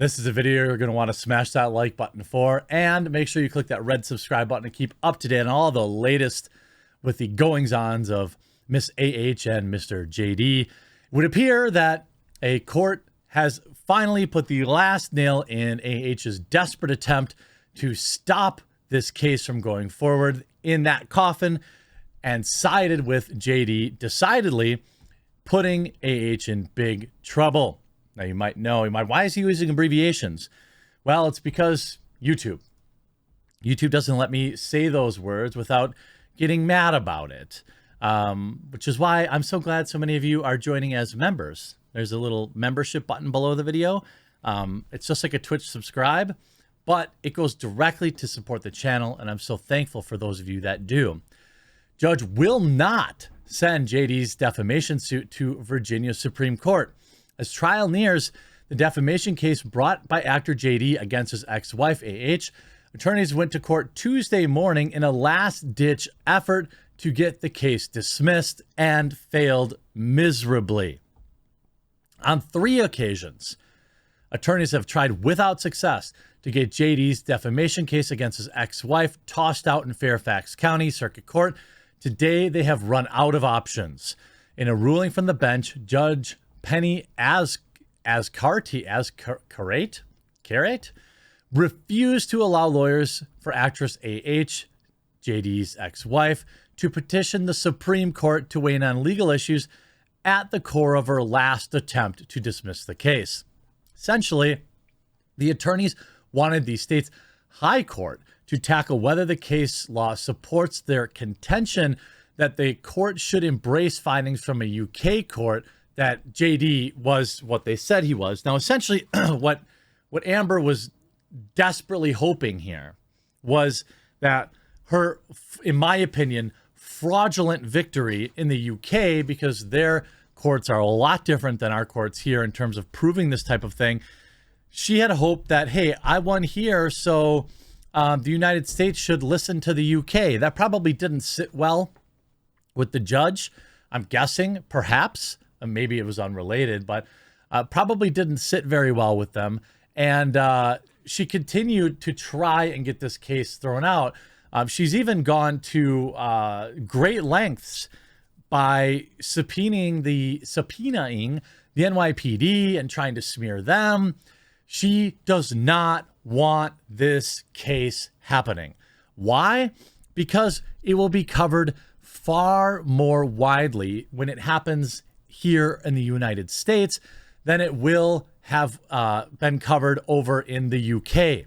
This is a video you're going to want to smash that like button for, and make sure you click that red subscribe button to keep up to date on all the latest with the goings-ons of Miss AH and Mr. JD. It would appear that a court has finally put the last nail in AH's desperate attempt to stop this case from going forward in that coffin, and sided with JD, decidedly putting AH in big trouble. Now you might know, why is he using abbreviations? Well, it's because YouTube doesn't let me say those words without getting mad about it, which is why I'm so glad so many of you are joining as members. There's a little membership button below the video. It's just like a Twitch subscribe, but it goes directly to support the channel, and I'm so thankful for those of you that do. Judge will not send JD's defamation suit to Virginia Supreme Court. As trial nears, the defamation case brought by actor JD against his ex-wife AH, attorneys went to court Tuesday morning in a last-ditch effort to get the case dismissed, and failed miserably. On 3 occasions, attorneys have tried without success to get JD's defamation case against his ex-wife tossed out in Fairfax County Circuit Court. Today, they have run out of options. In a ruling from the bench, Judge Penny Carrate refused to allow lawyers for actress AH, JD's ex-wife, to petition the Supreme Court to weigh in on legal issues at the core of her last attempt to dismiss the case. Essentially, the attorneys wanted the state's high court to tackle whether the case law supports their contention that the court should embrace findings from a UK court that JD was what they said he was. Now, essentially, what Amber was desperately hoping here was that her, in my opinion, fraudulent victory in the UK, because their courts are a lot different than our courts here in terms of proving this type of thing. She had hoped that, hey, I won here, so the United States should listen to the UK. That probably didn't sit well with the judge. I'm guessing, perhaps. Maybe it was unrelated, but probably didn't sit very well with them. And she continued to try and get this case thrown out. She's even gone to great lengths by subpoenaing the NYPD and trying to smear them. She does not want this case happening. Why? Because it will be covered far more widely when it happens here in the United States than it will have been covered over in the UK.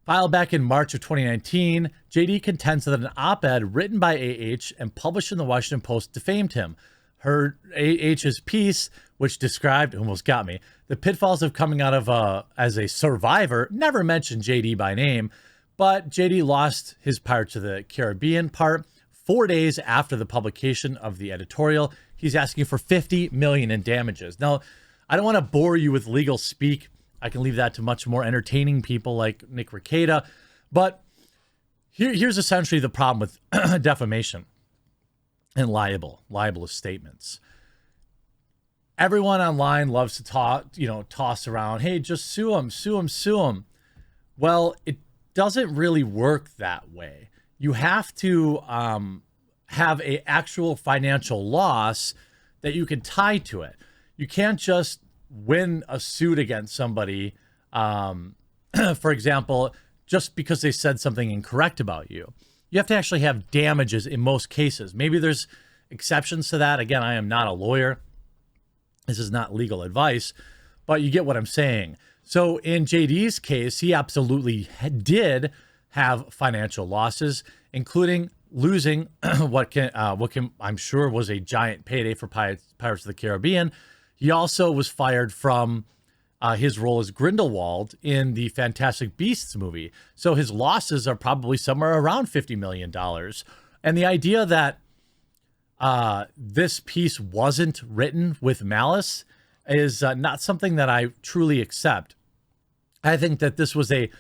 Filed back in March of 2019, JD contends that an op-ed written by AH and published in the Washington Post defamed him. Her AH's piece, which described, almost got me, the pitfalls of coming out of as a survivor, never mentioned JD by name, but JD lost his Pirates of the Caribbean part 4 days after the publication of the editorial. He's asking for $50 million in damages. Now, I don't want to bore you with legal speak. I can leave that to much more entertaining people like Nick Ricada. But here's essentially the problem with defamation and libelous statements. Everyone online loves to toss around, hey, just sue him, sue him, sue him. Well, it doesn't really work that way. You have to have an actual financial loss that you can tie to it. You can't just win a suit against somebody, for example, just because they said something incorrect about you. You have to actually have damages in most cases. Maybe there's exceptions to that. Again, I am not a lawyer. This is not legal advice, but you get what I'm saying. So in JD's case, he absolutely did have financial losses, including losing what I'm sure was a giant payday for Pirates of the Caribbean. He also was fired from his role as Grindelwald in the Fantastic Beasts movie. So his losses are probably somewhere around $50 million. And the idea that this piece wasn't written with malice is not something that I truly accept. I think that this was a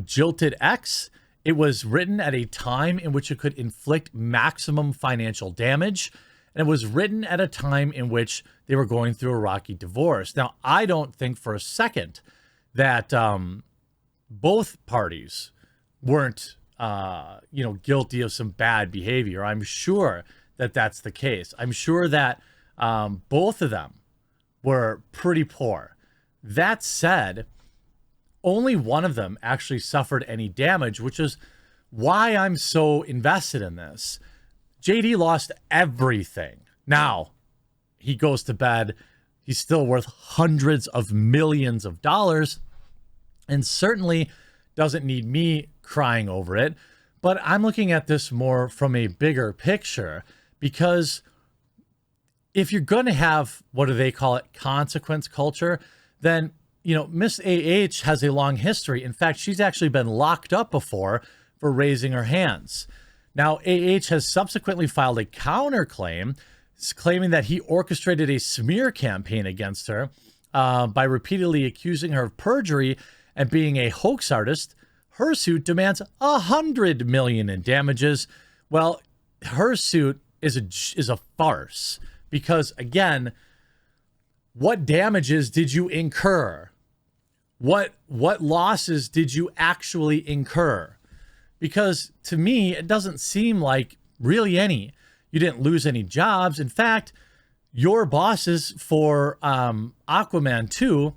jilted ex. It was written at a time in which it could inflict maximum financial damage. And it was written at a time in which they were going through a rocky divorce. Now, I don't think for a second that both parties weren't, guilty of some bad behavior. I'm sure that that's the case. I'm sure that both of them were pretty poor. That said, only one of them actually suffered any damage, which is why I'm so invested in this. JD lost everything. Now, he goes to bed. He's still worth hundreds of millions of dollars and certainly doesn't need me crying over it. But I'm looking at this more from a bigger picture, because if you're going to have, what do they call it, consequence culture, then, Miss AH has a long history. In fact, she's actually been locked up before for raising her hands. Now, AH has subsequently filed a counterclaim claiming that he orchestrated a smear campaign against her by repeatedly accusing her of perjury and being a hoax artist. Her suit demands $100 million in damages. Well, her suit is a farce because, again, what damages did you incur? What losses did you actually incur? Because to me, it doesn't seem like really any. You didn't lose any jobs. In fact, your bosses for Aquaman 2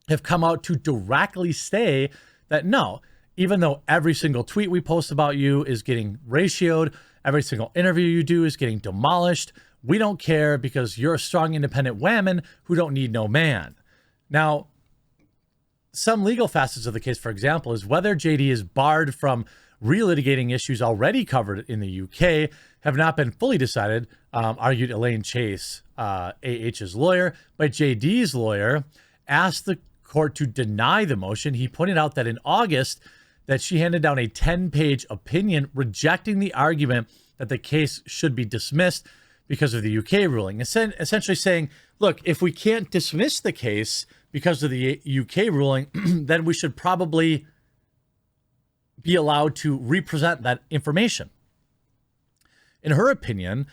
have come out to directly say that no, even though every single tweet we post about you is getting ratioed, every single interview you do is getting demolished, we don't care because you're a strong, independent woman who don't need no man. Now, some legal facets of the case, for example, is whether JD is barred from relitigating issues already covered in the UK have not been fully decided, argued Elaine Chase, AH's lawyer. But JD's lawyer asked the court to deny the motion. He pointed out that in August that she handed down a 10-page opinion rejecting the argument that the case should be dismissed because of the UK ruling, essentially saying, look, if we can't dismiss the case because of the UK ruling, then we should probably be allowed to represent that information. In her opinion,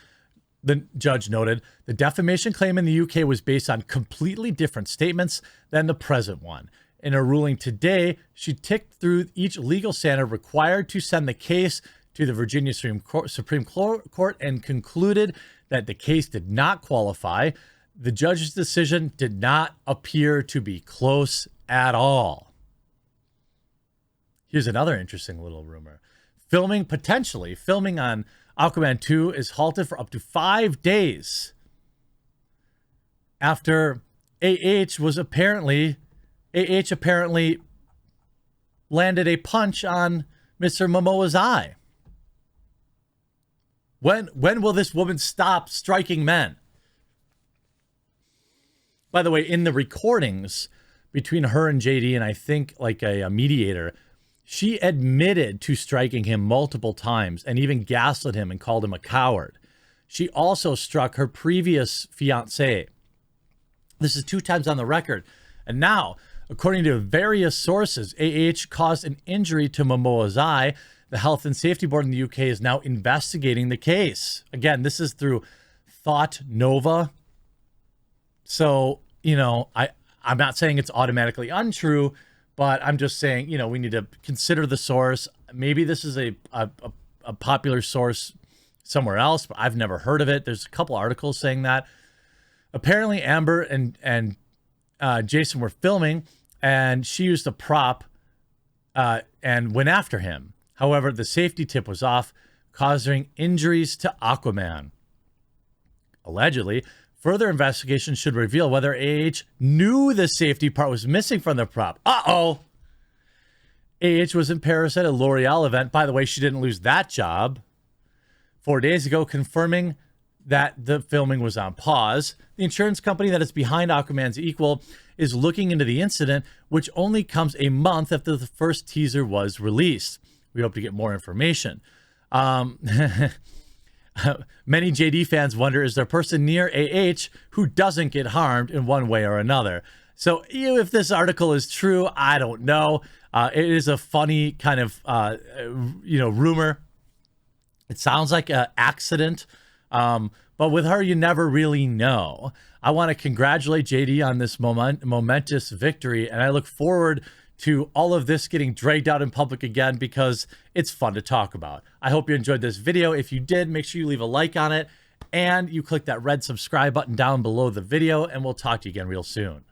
the judge noted, the defamation claim in the UK was based on completely different statements than the present one. In her ruling today, she ticked through each legal standard required to send the case to the Virginia Supreme Court and concluded that the case did not qualify. The judge's decision did not appear to be close at all. Here's another interesting little rumor. Filming on Aquaman 2 is halted for up to 5 days after AH apparently landed a punch on Mr. Momoa's eye. When will this woman stop striking men? By the way, in the recordings between her and JD, and I think like a mediator, she admitted to striking him multiple times and even gaslit him and called him a coward. She also struck her previous fiancé. This is 2 times on the record. And now, according to various sources, AH caused an injury to Momoa's eye. The Health and Safety Board in the UK is now investigating the case. Again, this is through Thought Nova. So, I'm not saying it's automatically untrue, but I'm just saying, we need to consider the source. Maybe this is a popular source somewhere else, but I've never heard of it. There's a couple articles saying that. Apparently, Amber and Jason were filming, and she used a prop and went after him. However, the safety tip was off, causing injuries to Aquaman. Allegedly, further investigation should reveal whether AH knew the safety part was missing from the prop. Uh-oh. AH was in Paris at a L'Oreal event. By the way, she didn't lose that job 4 days ago, confirming that the filming was on pause. The insurance company that is behind Aquaman's equal is looking into the incident, which only comes a month after the first teaser was released. We hope to get more information. Many JD fans wonder, is there a person near AH who doesn't get harmed in one way or another? So if this article is true, I don't know. It is a funny kind of, rumor. It sounds like an accident. But with her, you never really know. I want to congratulate JD on this momentous victory, and I look forward to all of this getting dragged out in public again because it's fun to talk about. I hope you enjoyed this video. If you did, make sure you leave a like on it and you click that red subscribe button down below the video, and we'll talk to you again real soon.